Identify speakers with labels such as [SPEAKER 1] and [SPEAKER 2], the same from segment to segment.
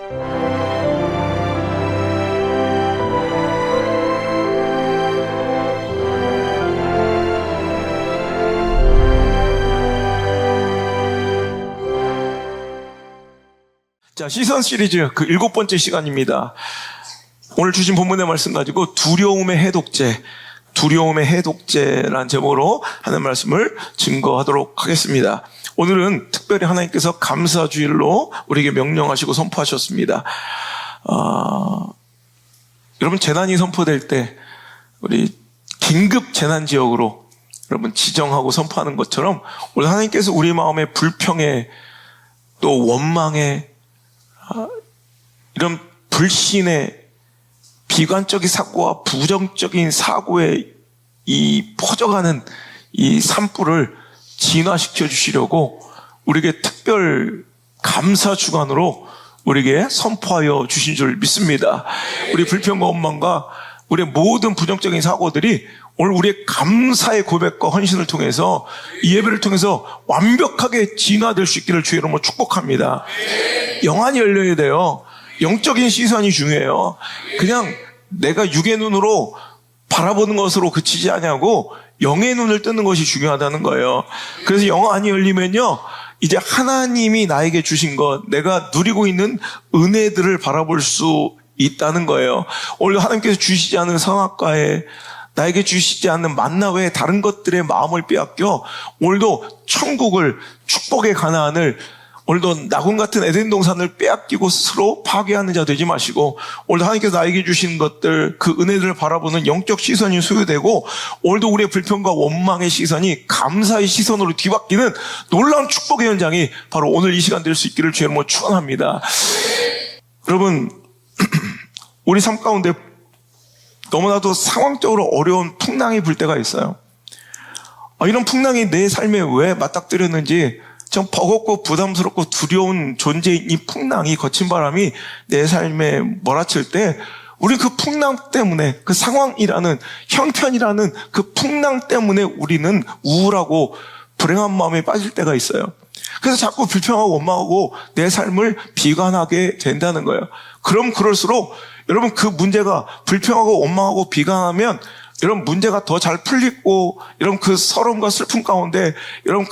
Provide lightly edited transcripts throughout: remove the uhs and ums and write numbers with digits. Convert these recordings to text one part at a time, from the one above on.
[SPEAKER 1] 자, 시선 시리즈 그 7번째 시간입니다. 오늘 주신 본문의 말씀 가지고 두려움의 해독제라는 제목으로 하는 말씀을 증거하도록 하겠습니다. 오늘은 특별히 하나님께서 감사주일로 우리에게 명령하시고 선포하셨습니다. 여러분, 재난이 선포될 때 우리 긴급 재난 지역으로 여러분 지정하고 선포하는 것처럼 오늘 하나님께서 우리 마음의 불평에 또 원망에 이런 불신의 비관적인 사고와 부정적인 사고에 이 퍼져가는 이 산불을 진화시켜 주시려고 우리에게 특별 감사 주간으로 우리에게 선포하여 주신 줄 믿습니다. 우리 불평과 원망과 우리의 모든 부정적인 사고들이 오늘 우리의 감사의 고백과 헌신을 통해서 이 예배를 통해서 완벽하게 진화될 수 있기를 주의 이름으로 축복합니다. 영안이 열려야 돼요. 영적인 시선이 중요해요. 그냥 내가 육의 눈으로 바라보는 것으로 그치지 않냐고 영의 눈을 뜨는 것이 중요하다는 거예요. 그래서 영안이 열리면요, 이제 하나님이 나에게 주신 것, 내가 누리고 있는 은혜들을 바라볼 수 있다는 거예요. 오늘 하나님께서 주시지 않은 성악과에 나에게 주시지 않는 만나 외에 다른 것들의 마음을 빼앗겨 오늘도 천국을, 축복의 가나안을, 오늘도 낙원 같은 에덴 동산을 빼앗기고 스스로 파괴하는 자 되지 마시고 오늘도 하나님께서 나에게 주신 것들, 그 은혜들을 바라보는 영적 시선이 소유되고 오늘도 우리의 불평과 원망의 시선이 감사의 시선으로 뒤바뀌는 놀라운 축복의 현장이 바로 오늘 이 시간 될 수 있기를 주의 이름으로 축원합니다. 여러분, 우리 삶 가운데 너무나도 상황적으로 어려운 풍랑이 불 때가 있어요. 이런 풍랑이 내 삶에 왜 맞닥뜨렸는지 좀 버겁고 부담스럽고 두려운 존재인 이 풍랑이, 거친 바람이 내 삶에 몰아칠 때 우리 그 풍랑 때문에, 그 상황이라는, 형편이라는 그 풍랑 때문에 우리는 우울하고 불행한 마음에 빠질 때가 있어요. 그래서 자꾸 불평하고 원망하고 내 삶을 비관하게 된다는 거예요. 그럼 그럴수록 여러분, 그 문제가 불평하고 원망하고 비관하면 여러분 문제가 더 잘 풀리고 여러분 그 서러움과 슬픔 가운데 여러분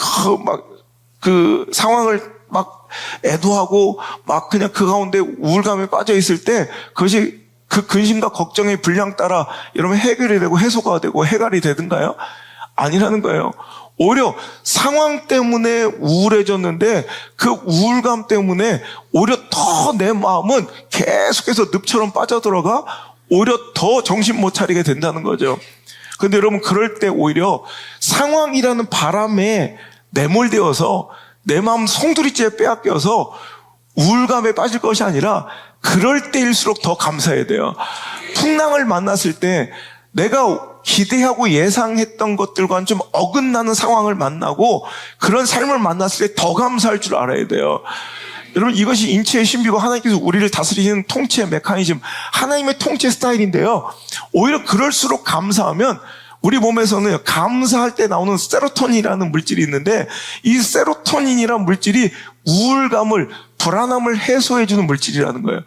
[SPEAKER 1] 그 상황을 막 애도하고 막 그냥 그 가운데 우울감에 빠져 있을 때 그것이 그 근심과 걱정의 분량 따라 여러분 해결이 되고 해소가 되고 해갈이 되든가요? 아니라는 거예요. 오히려 상황 때문에 우울해졌는데 그 우울감 때문에 오히려 더 내 마음은 계속해서 늪처럼 빠져들어가 오히려 더 정신 못 차리게 된다는 거죠. 그런데 여러분, 그럴 때 오히려 상황이라는 바람에 내몰되어서 내 마음 송두리째 빼앗겨서 우울감에 빠질 것이 아니라 그럴 때일수록 더 감사해야 돼요. 풍랑을 만났을 때 내가 기대하고 예상했던 것들과는 좀 어긋나는 상황을 만나고 그런 삶을 만났을 때 더 감사할 줄 알아야 돼요. 여러분, 이것이 인체의 신비고 하나님께서 우리를 다스리는 통치의 메커니즘, 하나님의 통치 스타일인데요. 오히려 그럴수록 감사하면 우리 몸에서는 감사할 때 나오는 세로토닌이라는 물질이 있는데 이 세로토닌이라는 물질이 우울감을, 불안함을 해소해주는 물질이라는 거예요.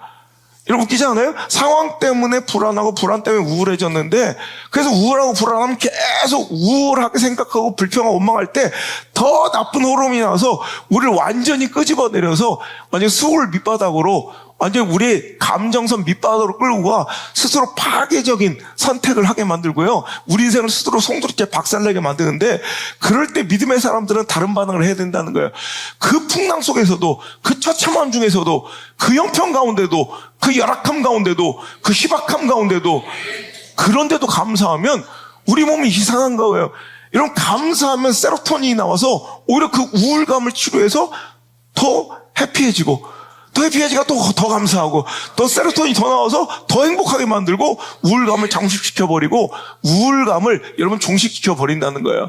[SPEAKER 1] 여러분, 웃기지 않아요? 상황 때문에 불안하고 불안 때문에 우울해졌는데 그래서 우울하고 불안하면 계속 우울하게 생각하고 불평하고 원망할 때 더 나쁜 호르몬이 나와서 우리를 완전히 끄집어내려서 완전히 수울 밑바닥으로 완전히 우리의 감정선 밑바닥으로 끌고 가 스스로 파괴적인 선택을 하게 만들고요. 우리 인생을 스스로 송두리째 박살내게 만드는데 그럴 때 믿음의 사람들은 다른 반응을 해야 된다는 거예요. 그 풍랑 속에서도, 그 처참함 중에서도, 그 형편 가운데도, 그 열악함 가운데도, 그 희박함 가운데도, 그런데도 감사하면 우리 몸이 이상한 거예요. 이런 감사하면 세로토닌이 나와서 오히려 그 우울감을 치료해서 더 해피해지고 더 해피해지가 또 더 감사하고 더 세로토닌이 더 나와서 더 행복하게 만들고 우울감을 장식시켜버리고 우울감을 여러분 종식시켜버린다는 거예요.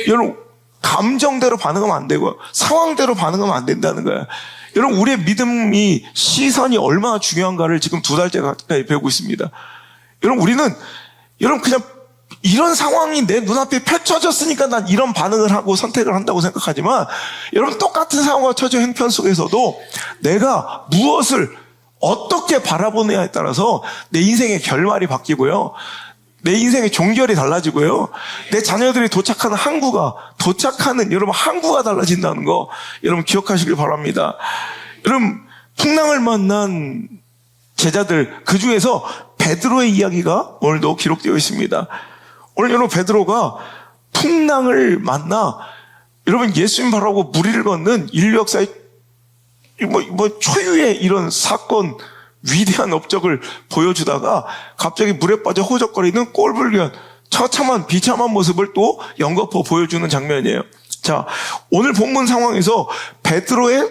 [SPEAKER 1] 여러분, 감정대로 반응하면 안 되고요. 상황대로 반응하면 안 된다는 거예요. 여러분, 우리의 믿음이 시선이 얼마나 중요한가를 지금 2달째 가까이 배우고 있습니다. 여러분, 우리는 여러분 그냥 이런 상황이 내 눈앞에 펼쳐졌으니까 난 이런 반응을 하고 선택을 한다고 생각하지만 여러분, 똑같은 상황과 처져 형편 속에서도 내가 무엇을 어떻게 바라보느냐에 따라서 내 인생의 결말이 바뀌고요. 내 인생의 종결이 달라지고요. 내 자녀들이 도착하는 여러분 항구가 달라진다는 거 여러분 기억하시길 바랍니다. 여러분 풍랑을 만난 제자들 그 중에서 베드로의 이야기가 오늘도 기록되어 있습니다. 오늘 여러분 베드로가 풍랑을 만나 여러분 예수님 바라보고 무리를 걷는 인류 역사의 초유의 이런 사건 위대한 업적을 보여주다가 갑자기 물에 빠져 호적거리는 꼴불견 처참한 비참한 모습을 또 연거푸 보여주는 장면이에요. 자, 오늘 본문 상황에서 베드로의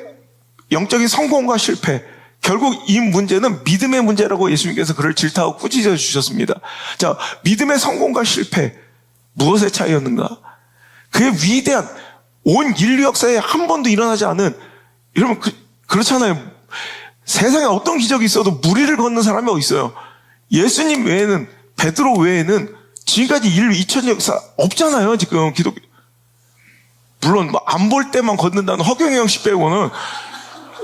[SPEAKER 1] 영적인 성공과 실패, 결국 이 문제는 믿음의 문제라고 예수님께서 그를 질타하고 꾸짖어 주셨습니다. 자, 믿음의 성공과 실패 무엇의 차이였는가? 그의 위대한 온 인류 역사에 한 번도 일어나지 않은, 여러분 그렇잖아요. 세상에 어떤 기적이 있어도 무리를 걷는 사람이 어디 있어요? 예수님 외에는, 베드로 외에는 지금까지 인류 2000년 역사 없잖아요. 지금 기독교. 물론 안 볼 때만 걷는다는 허경영 씨 빼고는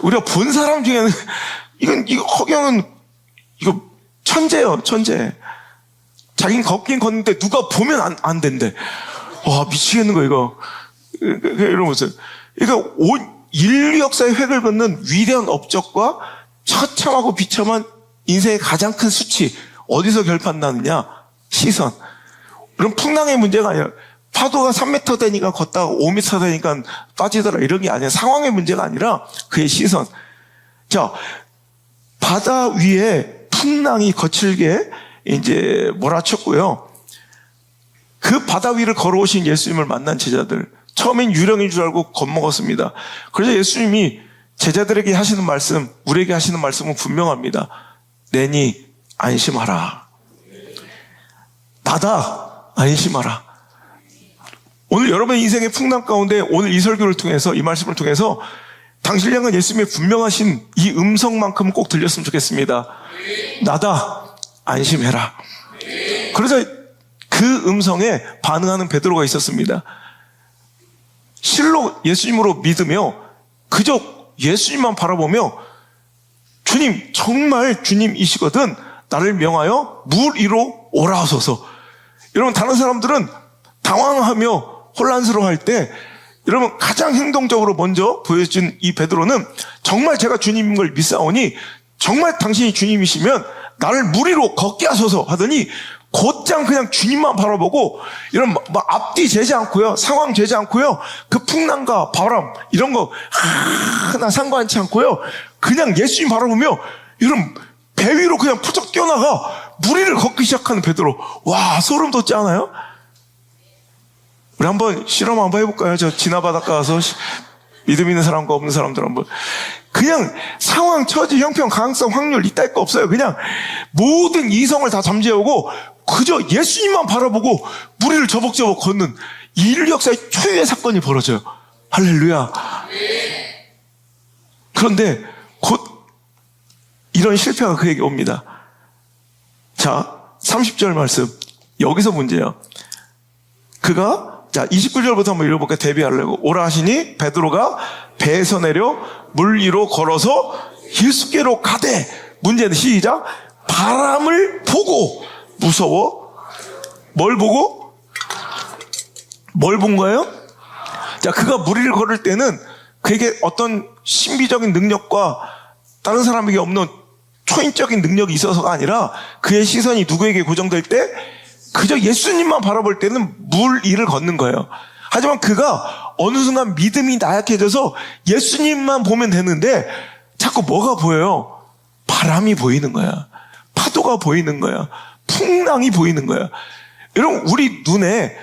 [SPEAKER 1] 우리가 본 사람 중에는 이거 허경은 이거 천재예요, 천재. 자기는 걷긴 걷는데 누가 보면 안 된대. 와, 미치겠는 거 이거. 이러면서. 그러니까 온 인류 역사의 획을 긋는 위대한 업적과 처참하고 비참한 인생의 가장 큰 수치, 어디서 결판나느냐? 시선. 그럼 풍랑의 문제가 아니라 파도가 3m 되니까 걷다가 5m 되니까 빠지더라 이런 게 아니라 상황의 문제가 아니라 그의 시선. 자, 바다 위에 풍랑이 거칠게 이제 몰아쳤고요. 그 바다 위를 걸어오신 예수님을 만난 제자들, 처음엔 유령인 줄 알고 겁먹었습니다. 그래서 예수님이 제자들에게 하시는 말씀, 우리에게 하시는 말씀은 분명합니다. 내니 안심하라. 나다, 안심하라. 오늘 여러분의 인생의 풍랑 가운데 오늘 이 설교를 통해서, 이 말씀을 통해서 당신을 향한 예수님의 분명하신 이 음성만큼 꼭 들렸으면 좋겠습니다. 나다, 안심해라. 그래서 그 음성에 반응하는 베드로가 있었습니다. 실로 예수님으로 믿으며 그저 예수님만 바라보며 주님, 정말 주님이시거든 나를 명하여 물 위로 오라하소서. 여러분, 다른 사람들은 당황하며 혼란스러워할 때 여러분 가장 행동적으로 먼저 보여준 이 베드로는 정말 제가 주님인 걸 믿사오니 정말 당신이 주님이시면 나를 물 위로 걷게 하소서 하더니 곧장 그냥 주님만 바라보고 이런 앞뒤 재지 않고요, 상황 재지 않고요, 그 풍랑과 바람 이런 거 하나 상관치 않고요, 그냥 예수님 바라보며 이런 배 위로 그냥 푸쩍 뛰어나가 물 위를 걷기 시작하는 베드로. 와, 소름 돋지 않아요? 우리 한번 실험 한번 해볼까요? 저 진화 바닷가 가서 믿음 있는 사람과 없는 사람들 한번. 그냥 상황, 처지, 형편, 가능성, 확률 이따위 거 없어요. 그냥 모든 이성을 다 잠재우고 그저 예수님만 바라보고 무리를 저벅저벅 걷는 인류 역사의 초유의 사건이 벌어져요. 할렐루야. 그런데 곧 이런 실패가 그에게 옵니다. 자, 30절 말씀. 여기서 문제예요. 그가, 자, 29절부터 한번 읽어볼까요? 대비하려고. 오라 하시니 베드로가 배에서 내려 물 위로 걸어서 예수께로 가되, 문제는 시작. 바람을 보고 무서워. 뭘 보고? 뭘 본 거예요? 자, 그가 물 위를 걸을 때는 그에게 어떤 신비적인 능력과 다른 사람에게 없는 초인적인 능력이 있어서가 아니라 그의 시선이 누구에게 고정될 때 그저 예수님만 바라볼 때는 물 위를 걷는 거예요. 하지만 그가 어느 순간 믿음이 나약해져서 예수님만 보면 되는데 자꾸 뭐가 보여요? 바람이 보이는 거야. 파도가 보이는 거야. 풍랑이 보이는 거야. 여러분, 우리 눈에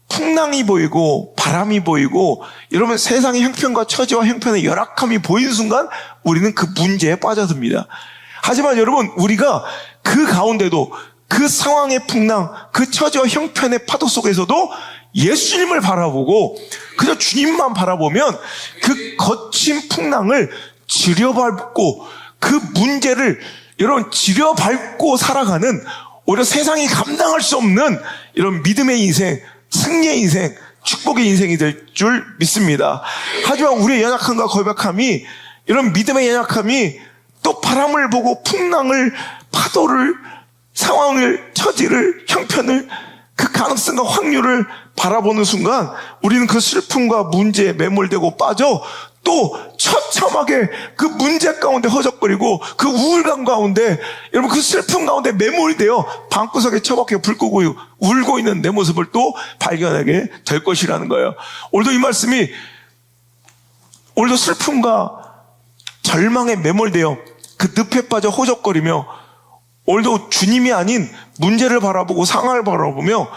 [SPEAKER 1] 풍랑이 보이고 바람이 보이고 이러면 세상의 형편과 처지와 형편의 열악함이 보이는 순간 우리는 그 문제에 빠져듭니다. 하지만 여러분, 우리가 그 가운데도 그 상황의 풍랑, 그 처지와 형편의 파도 속에서도 예수님을 바라보고 그저 주님만 바라보면 그 거친 풍랑을 지려밟고 그 문제를 여러분 지려밟고 살아가는, 오히려 세상이 감당할 수 없는 이런 믿음의 인생, 승리의 인생, 축복의 인생이 될 줄 믿습니다. 하지만 우리의 연약함과 고백함이, 이런 믿음의 연약함이 또 바람을 보고 풍랑을, 파도를, 상황을, 처지를, 형편을, 그 가능성과 확률을 바라보는 순간 우리는 그 슬픔과 문제에 매몰되고 빠져 또 처참하게 그 문제 가운데 허적거리고 그 우울감 가운데, 여러분 그 슬픔 가운데 매몰되어 방구석에 처박혀 불 끄고 울고 있는 내 모습을 또 발견하게 될 것이라는 거예요. 오늘도 이 말씀이, 오늘도 슬픔과 절망에 매몰되어 그 늪에 빠져 허적거리며 오늘도 주님이 아닌 문제를 바라보고 상황을 바라보며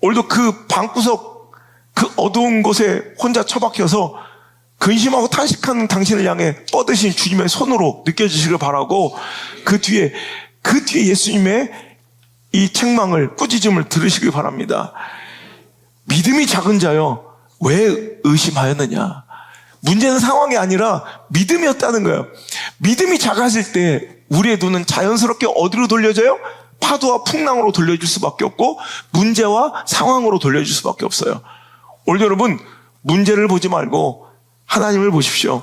[SPEAKER 1] 오늘도 그 방구석 그 어두운 곳에 혼자 처박혀서 근심하고 탄식하는 당신을 향해 뻗으신 주님의 손으로 느껴지시길 바라고, 그 뒤에 예수님의 이 책망을, 꾸짖음을 들으시길 바랍니다. 믿음이 작은 자여 왜 의심하였느냐. 문제는 상황이 아니라 믿음이었다는 거예요. 믿음이 작아질 때 우리의 눈은 자연스럽게 어디로 돌려져요? 파도와 풍랑으로 돌려줄 수밖에 없고 문제와 상황으로 돌려줄 수밖에 없어요. 오늘 여러분, 문제를 보지 말고 하나님을 보십시오.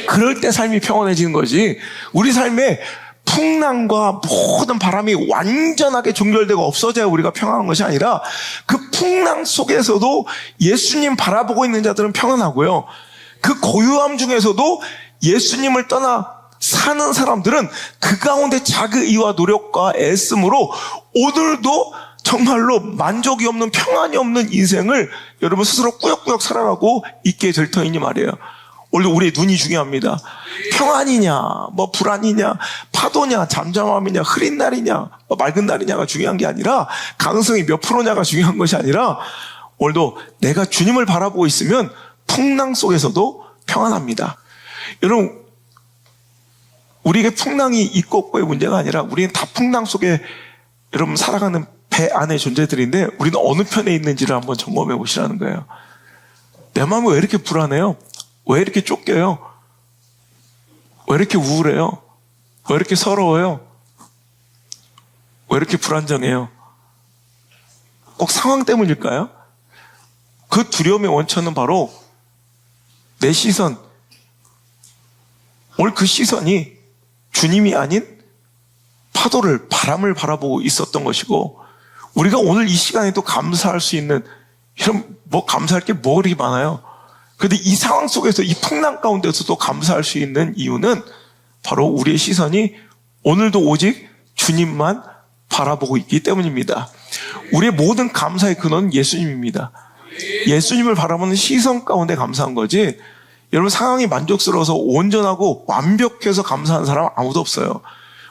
[SPEAKER 1] 그럴 때 삶이 평온해지는 거지, 우리 삶에 풍랑과 모든 바람이 완전하게 종결되고 없어져야 우리가 평안한 것이 아니라 그 풍랑 속에서도 예수님 바라보고 있는 자들은 평안하고요, 그 고요함 중에서도 예수님을 떠나 사는 사람들은 그 가운데 자기의와 노력과 애씀으로 오늘도 정말로 만족이 없는, 평안이 없는 인생을 여러분 스스로 꾸역꾸역 살아가고 있게 될 터이니 말이에요. 오늘 우리의 눈이 중요합니다. 평안이냐, 뭐 불안이냐, 파도냐, 잠잠함이냐, 흐린 날이냐, 맑은 날이냐가 중요한 게 아니라, 가능성이 몇 프로냐가 중요한 것이 아니라, 오늘도 내가 주님을 바라보고 있으면 풍랑 속에서도 평안합니다. 여러분, 우리에게 풍랑이 있고 없고의 문제가 아니라 우리는 다 풍랑 속에 여러분 살아가는 배 안의 존재들인데, 우리는 어느 편에 있는지를 한번 점검해 보시라는 거예요. 내 마음이 왜 이렇게 불안해요? 왜 이렇게 쫓겨요? 왜 이렇게 우울해요? 왜 이렇게 서러워요? 왜 이렇게 불안정해요? 꼭 상황 때문일까요? 그 두려움의 원천은 바로 내 시선, 오늘 그 시선이 주님이 아닌 파도를, 바람을 바라보고 있었던 것이고, 우리가 오늘 이 시간에도 감사할 수 있는, 이런 뭐 감사할 게 뭐 그렇게 많아요. 그런데 이 상황 속에서, 이 풍랑 가운데서도 감사할 수 있는 이유는 바로 우리의 시선이 오늘도 오직 주님만 바라보고 있기 때문입니다. 우리의 모든 감사의 근원은 예수님입니다. 예수님을 바라보는 시선 가운데 감사한 거지, 여러분 상황이 만족스러워서 온전하고 완벽해서 감사하는 사람 아무도 없어요.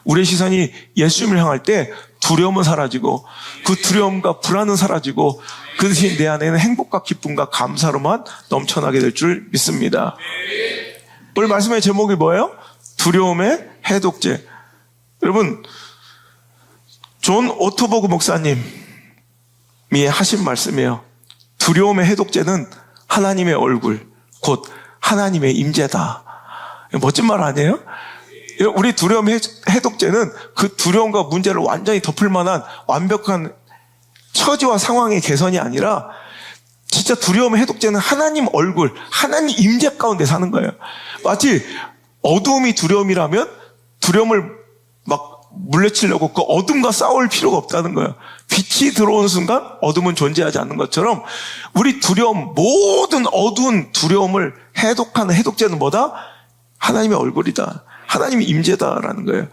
[SPEAKER 1] 우리의 시선이 예수님을 향할 때 두려움은 사라지고, 그 두려움과 불안은 사라지고, 그 대신 내 안에는 행복과 기쁨과 감사로만 넘쳐나게 될 줄 믿습니다. 오늘 말씀의 제목이 뭐예요? 두려움의 해독제. 여러분, 존 오토버그 목사님이 하신 말씀이에요. 두려움의 해독제는 하나님의 얼굴, 곧 하나님의 임재다. 멋진 말 아니에요? 우리 두려움의 해독제는 그 두려움과 문제를 완전히 덮을 만한 완벽한 처지와 상황의 개선이 아니라, 진짜 두려움의 해독제는 하나님 얼굴, 하나님 임재 가운데 사는 거예요. 마치 어두움이 두려움이라면 두려움을 막 물리치려고 그 어둠과 싸울 필요가 없다는 거예요. 빛이 들어오는 순간 어둠은 존재하지 않는 것처럼, 우리 두려움, 모든 어두운 두려움을 해독하는 해독제는 뭐다? 하나님의 얼굴이다. 하나님의 임재다라는 거예요.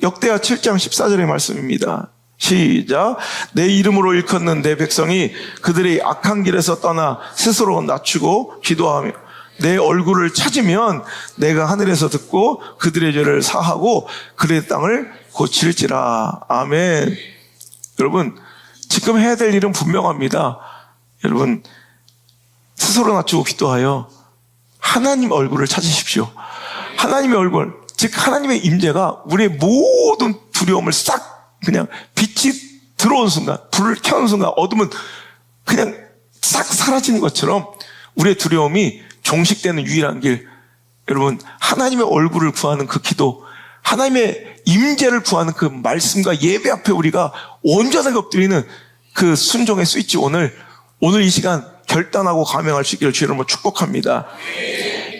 [SPEAKER 1] 역대하 7장 14절의 말씀입니다. 시작. 내 이름으로 일컫는 내 백성이 그들의 악한 길에서 떠나 스스로 낮추고 기도하며 내 얼굴을 찾으면 내가 하늘에서 듣고 그들의 죄를 사하고 그들의 땅을 고칠지라. 아멘. 여러분, 지금 해야 될 일은 분명합니다. 여러분, 스스로 낮추고 기도하여 하나님 얼굴을 찾으십시오. 하나님의 얼굴, 즉 하나님의 임재가 우리의 모든 두려움을 싹, 그냥 빛이 들어온 순간, 불을 켜는 순간 어둠은 그냥 싹 사라지는 것처럼 우리의 두려움이 종식되는 유일한 길, 여러분, 하나님의 얼굴을 구하는 그 기도, 하나님의 임재를 구하는 그 말씀과 예배 앞에 우리가 온전하게 엎드리는 그 순종의 스위치, 오늘 이 시간 결단하고 감행할 수 있기를 주의 이름으로 축복합니다.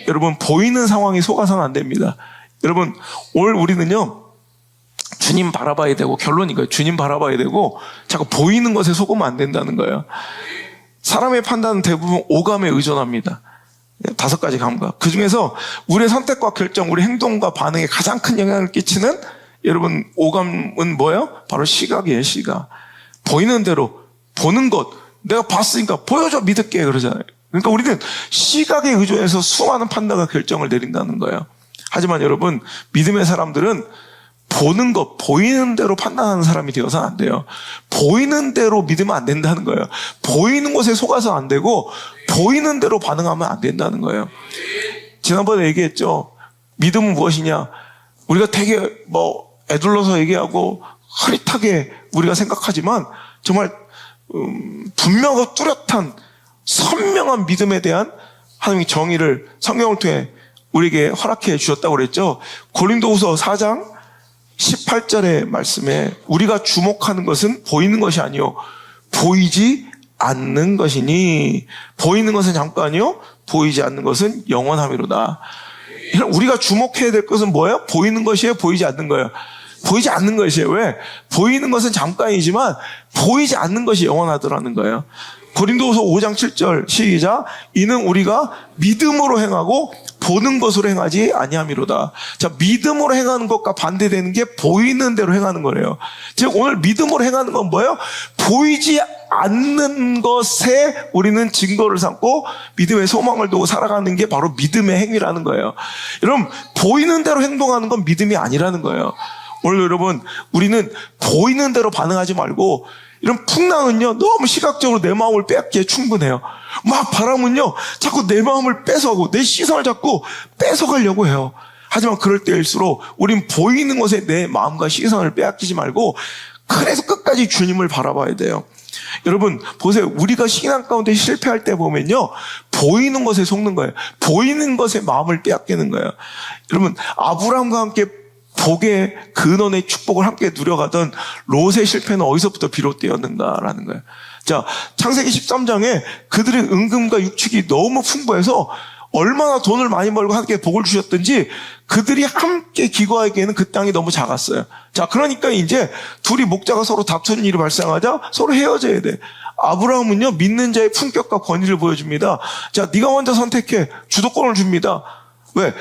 [SPEAKER 1] 여러분, 보이는 상황이 속아서는 안 됩니다. 여러분, 올 우리는요, 주님 바라봐야 되고, 결론이 거예요. 주님 바라봐야 되고, 자꾸 보이는 것에 속으면 안 된다는 거예요. 사람의 판단은 대부분 오감에 의존합니다. 5가지 감각. 그 중에서 우리의 선택과 결정, 우리 행동과 반응에 가장 큰 영향을 끼치는 여러분, 오감은 뭐예요? 바로 시각이에요, 시각. 보이는 대로, 보는 것. 내가 봤으니까 보여줘, 믿을게. 그러잖아요. 그러니까 우리는 시각에 의존해서 수많은 판단과 결정을 내린다는 거예요. 하지만 여러분, 믿음의 사람들은 보는 것, 보이는 대로 판단하는 사람이 되어서는 안 돼요. 보이는 대로 믿으면 안 된다는 거예요. 보이는 것에 속아서 안 되고, 보이는 대로 반응하면 안 된다는 거예요. 지난번에 얘기했죠. 믿음은 무엇이냐? 우리가 되게 애둘러서 얘기하고 흐릿하게 우리가 생각하지만 정말 분명하고 뚜렷한 선명한 믿음에 대한 하나님의 정의를 성경을 통해 우리에게 허락해 주셨다고 그랬죠. 고린도후서 4장 18절의 말씀에 우리가 주목하는 것은 보이는 것이 아니요 보이지 않는 것이니, 보이는 것은 잠깐이요 보이지 않는 것은 영원함이로다. 우리가 주목해야 될 것은 뭐예요? 보이는 것이에요? 보이지 않는 거예요? 보이지 않는 것이에요. 왜? 보이는 것은 잠깐이지만 보이지 않는 것이 영원하더라는 거예요. 고린도후서 5장 7절 시작. 이는 우리가 믿음으로 행하고 보는 것으로 행하지 아니함이로다. 자, 믿음으로 행하는 것과 반대되는 게 보이는 대로 행하는 거래요. 즉 오늘 믿음으로 행하는 건 뭐예요? 보이지 않는 것에 우리는 증거를 삼고 믿음의 소망을 두고 살아가는 게 바로 믿음의 행위라는 거예요. 여러분, 보이는 대로 행동하는 건 믿음이 아니라는 거예요. 오늘 여러분, 우리는 보이는 대로 반응하지 말고, 이런 풍랑은요, 너무 시각적으로 내 마음을 빼앗기에 충분해요. 막 바람은요, 자꾸 내 마음을 뺏어가고, 내 시선을 자꾸 뺏어가려고 해요. 하지만 그럴 때일수록 우린 보이는 것에 내 마음과 시선을 빼앗기지 말고, 그래서 끝까지 주님을 바라봐야 돼요. 여러분, 보세요. 우리가 신앙 가운데 실패할 때 보면요, 보이는 것에 속는 거예요. 보이는 것에 마음을 빼앗기는 거예요. 여러분, 아브라함과 함께 복의 근원의 축복을 함께 누려가던 롯의 실패는 어디서부터 비롯되었는가라는 거예요. 자, 창세기 13장에 그들의 은금과 육축이 너무 풍부해서 얼마나 돈을 많이 벌고 함께 복을 주셨든지 그들이 함께 기거하기에는 그 땅이 너무 작았어요. 자, 그러니까 이제 둘이 목자가 서로 다투는 일이 발생하자 서로 헤어져야 돼. 아브라함은요, 믿는 자의 품격과 권위를 보여줍니다. 자, 네가 먼저 선택해. 주도권을 줍니다. 왜?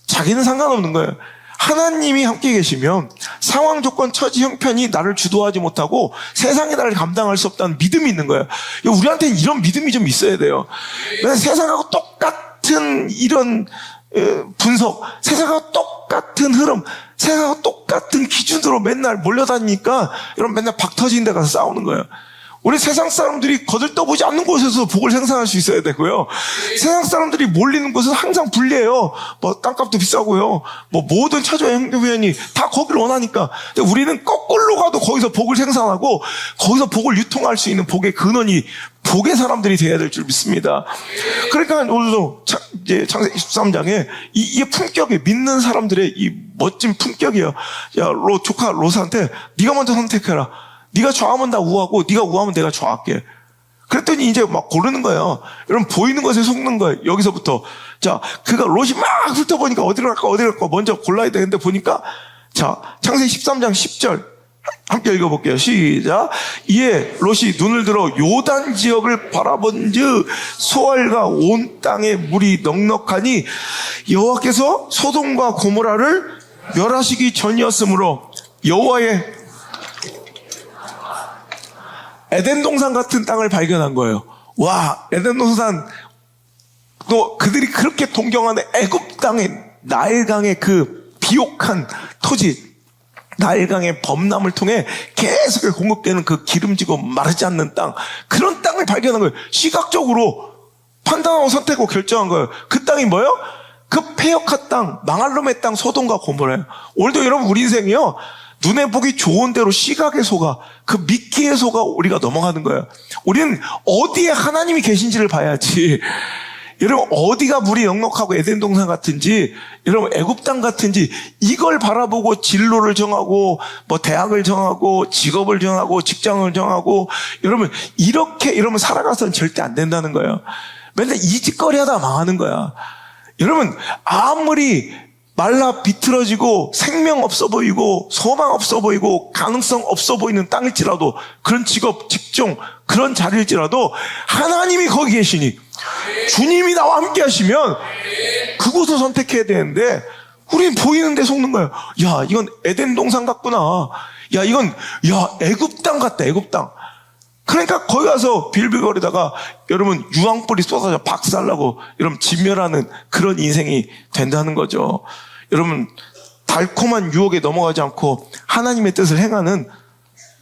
[SPEAKER 1] 자기는 상관없는 거예요. 하나님이 함께 계시면 상황, 조건, 처지, 형편이 나를 주도하지 못하고 세상이 나를 감당할 수 없다는 믿음이 있는 거예요. 우리한테는 이런 믿음이 좀 있어야 돼요. 세상하고 똑같은 이런 분석, 세상하고 똑같은 흐름, 세상하고 똑같은 기준으로 맨날 몰려다니니까 여러분 맨날 박 터진 데 가서 싸우는 거예요. 우리 세상 사람들이 거들떠보지 않는 곳에서 복을 생산할 수 있어야 되고요. 세상 사람들이 몰리는 곳은 항상 불리해요. 땅값도 비싸고요. 모든 차저의 행정회원이 다 거기를 원하니까. 근데 우리는 거꾸로 가도 거기서 복을 생산하고 거기서 복을 유통할 수 있는 복의 근원이 복의 사람들이 돼야 될 줄 믿습니다. 그러니까 오늘도 이제 창세기 23장에 이게 품격이 믿는 사람들의 이 멋진 품격이에요. 야, 조카 롯한테 네가 먼저 선택해라. 네가 좌하면 나 우하고 네가 우하면 내가 좌할게. 그랬더니 이제 막 고르는 거예요. 여러분, 보이는 것에 속는 거예요. 여기서부터. 자, 그가 롯이 막 훑어보니까 어디로 갈까 먼저 골라야 되는데 보니까, 자, 창세기 13장 10절 함께 읽어볼게요. 시작. 이에 롯이 눈을 들어 요단 지역을 바라본즉 소알과 온 땅에 물이 넉넉하니 여호와께서 소돔과 고모라를 멸하시기 전이었으므로 여호와의 에덴 동산 같은 땅을 발견한 거예요. 와, 에덴 동산, 또 그들이 그렇게 동경하는 애굽 땅의 나일강의 그 비옥한 토지, 나일강의 범람을 통해 계속 공급되는 그 기름지고 마르지 않는 땅, 그런 땅을 발견한 거예요. 시각적으로 판단하고 선택하고 결정한 거예요. 그 땅이 뭐예요? 그 폐역한 땅, 망할 놈의 땅, 소돔과 고모라예요. 오늘도 여러분, 우리 인생이요, 눈에 보기 좋은 대로 시각에 속아, 그 미끼에 속아 우리가 넘어가는 거예요. 우리는 어디에 하나님이 계신지를 봐야지. 여러분, 어디가 물이 넉넉하고 에덴 동산 같은지, 여러분 애굽 땅 같은지, 이걸 바라보고 진로를 정하고 대학을 정하고 직업을 정하고 직장을 정하고, 여러분 이렇게 이러면 살아가서는 절대 안 된다는 거예요. 맨날 이 짓거리 하다가 망하는 거야. 여러분, 아무리 말라 비틀어지고 생명 없어 보이고 소망 없어 보이고 가능성 없어 보이는 땅일지라도, 그런 직업, 직종, 그런 자리일지라도 하나님이 거기 계시니, 주님이 나와 함께 하시면 그곳을 선택해야 되는데, 우린 보이는 데 속는 거예요. 야, 이건 에덴 동산 같구나. 야, 이건 애굽 땅 같다, 애굽 땅. 그러니까 거기 가서 빌빌거리다가 여러분 유황불이 쏟아져 박살나고 여러분 진멸하는 그런 인생이 된다는 거죠. 여러분, 달콤한 유혹에 넘어가지 않고 하나님의 뜻을 행하는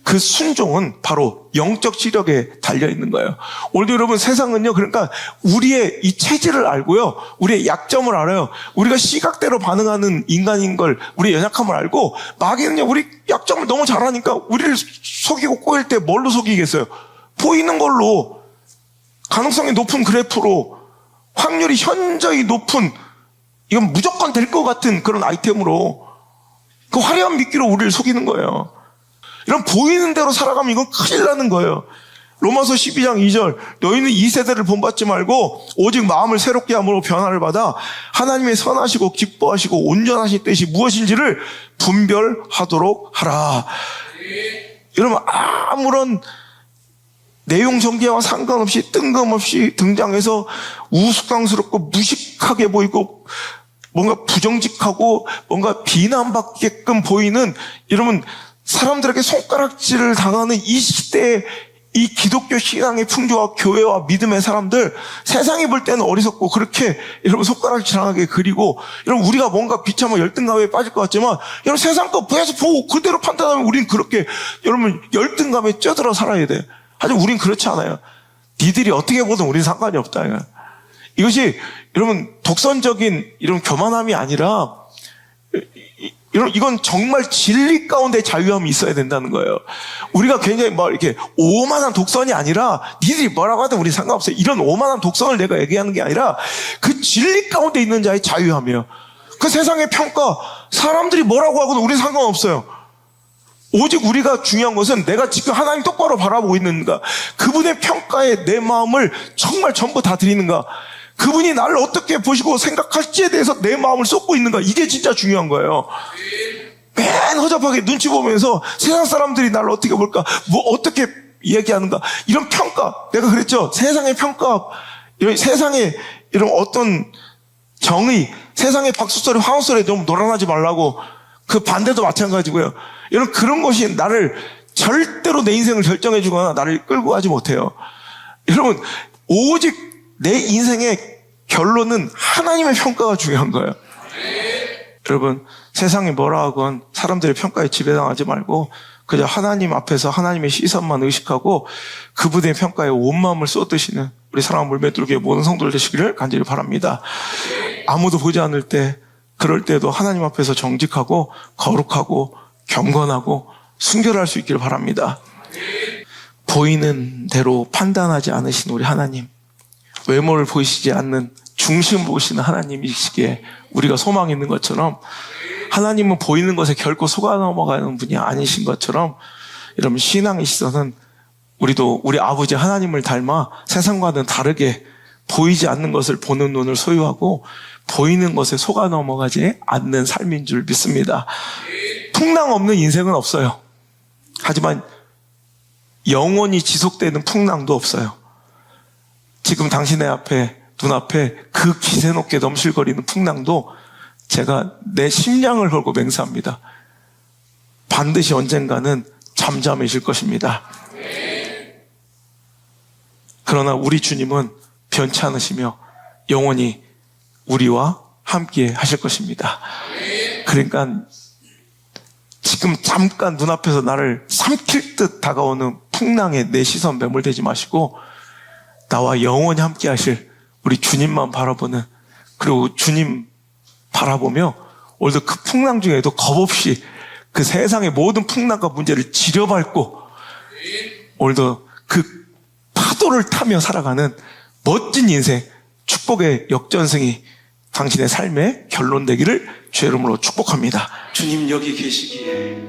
[SPEAKER 1] 그 순종은 바로 영적 시력에 달려있는 거예요. 오늘도 여러분, 세상은요, 그러니까 우리의 이 체질을 알고요, 우리의 약점을 알아요. 우리가 시각대로 반응하는 인간인 걸, 우리의 연약함을 알고, 마귀는요, 우리 약점을 너무 잘 아니까 우리를 속이고 꼬일 때 뭘로 속이겠어요? 보이는 걸로, 가능성이 높은 그래프로, 확률이 현저히 높은, 이건 무조건 될 것 같은 그런 아이템으로, 그 화려한 미끼로 우리를 속이는 거예요. 이런 보이는 대로 살아가면 이건 큰일 나는 거예요. 로마서 12장 2절, 너희는 이 세대를 본받지 말고 오직 마음을 새롭게 함으로 변화를 받아 하나님의 선하시고 기뻐하시고 온전하신 뜻이 무엇인지를 분별하도록 하라. 여러분, 아무런 내용 전개와 상관없이 뜬금없이 등장해서 우스꽝스럽고 무식하게 보이고 뭔가 부정직하고 뭔가 비난받게끔 보이는, 여러분, 사람들에게 손가락질을 당하는 이 시대의 이 기독교 신앙의 풍조와 교회와 믿음의 사람들, 세상이 볼 때는 어리석고 그렇게 여러분 손가락질 당하게 그리고, 여러분, 우리가 뭔가 비참한 열등감에 빠질 것 같지만, 여러분, 세상 거 계속 보고 그대로 판단하면 우린 그렇게 여러분 열등감에 쪄들어 살아야 돼. 하지만 우린 그렇지 않아요. 니들이 어떻게 보든 우린 상관이 없다. 이것이 여러분 독선적인 이런 교만함이 아니라, 이건 정말 진리 가운데 자유함이 있어야 된다는 거예요. 우리가 굉장히 막 이렇게 오만한 독선이 아니라, 니들이 뭐라고 하든 우리 상관없어요. 이런 오만한 독선을 내가 얘기하는 게 아니라 그 진리 가운데 있는 자의 자유함이에요. 그 세상의 평가, 사람들이 뭐라고 하고도 우리 상관없어요. 오직 우리가 중요한 것은 내가 지금 하나님 똑바로 바라보고 있는가, 그분의 평가에 내 마음을 정말 전부 다 드리는가, 그분이 나를 어떻게 보시고 생각할지에 대해서 내 마음을 쏟고 있는가, 이게 진짜 중요한 거예요. 맨 허접하게 눈치 보면서 세상 사람들이 나를 어떻게 볼까, 뭐 어떻게 얘기하는가, 이런 평가, 내가 그랬죠. 세상의 평가, 이런 세상의 이런 어떤 정의, 세상의 박수소리, 환호소리에 너무 놀아나지 말라고, 그 반대도 마찬가지고요. 이런 그런 것이 나를 절대로 내 인생을 결정해 주거나 나를 끌고 가지 못해요. 여러분, 오직 내 인생의 결론은 하나님의 평가가 중요한 거예요. 여러분, 세상이 뭐라 하건 사람들의 평가에 지배당하지 말고 그저 하나님 앞에서 하나님의 시선만 의식하고 그분의 평가에 온 마음을 쏟으시는 우리 사랑하는 물매뚫기의 모든 성도들 되시기를 간절히 바랍니다. 아무도 보지 않을 때, 그럴 때도 하나님 앞에서 정직하고 거룩하고 경건하고 순결할 수 있기를 바랍니다. 보이는 대로 판단하지 않으신 우리 하나님, 외모를 보이시지 않는 중심 보시는 하나님이시기에 우리가 소망이 있는 것처럼, 하나님은 보이는 것에 결코 속아 넘어가는 분이 아니신 것처럼, 여러분, 신앙의 시선은 우리도 우리 아버지 하나님을 닮아 세상과는 다르게 보이지 않는 것을 보는 눈을 소유하고 보이는 것에 속아 넘어가지 않는 삶인 줄 믿습니다. 풍랑 없는 인생은 없어요. 하지만 영원히 지속되는 풍랑도 없어요. 지금 당신의 앞에, 눈앞에 그 기세 높게 넘실거리는 풍랑도 제가 내 심장을 걸고 맹세합니다. 반드시 언젠가는 잠잠해질 것입니다. 그러나 우리 주님은 변치 않으시며 영원히 우리와 함께 하실 것입니다. 그러니까 지금 잠깐 눈앞에서 나를 삼킬 듯 다가오는 풍랑에 내 시선 매몰되지 마시고 나와 영원히 함께 하실 우리 주님만 바라보는, 그리고 주님 바라보며 오늘도 그 풍랑 중에도 겁없이 그 세상의 모든 풍랑과 문제를 지려밟고 오늘도 그 파도를 타며 살아가는 멋진 인생, 축복의 역전승이 당신의 삶의 결론 되기를 주의 이름으로 축복합니다. 주님 여기 계시기에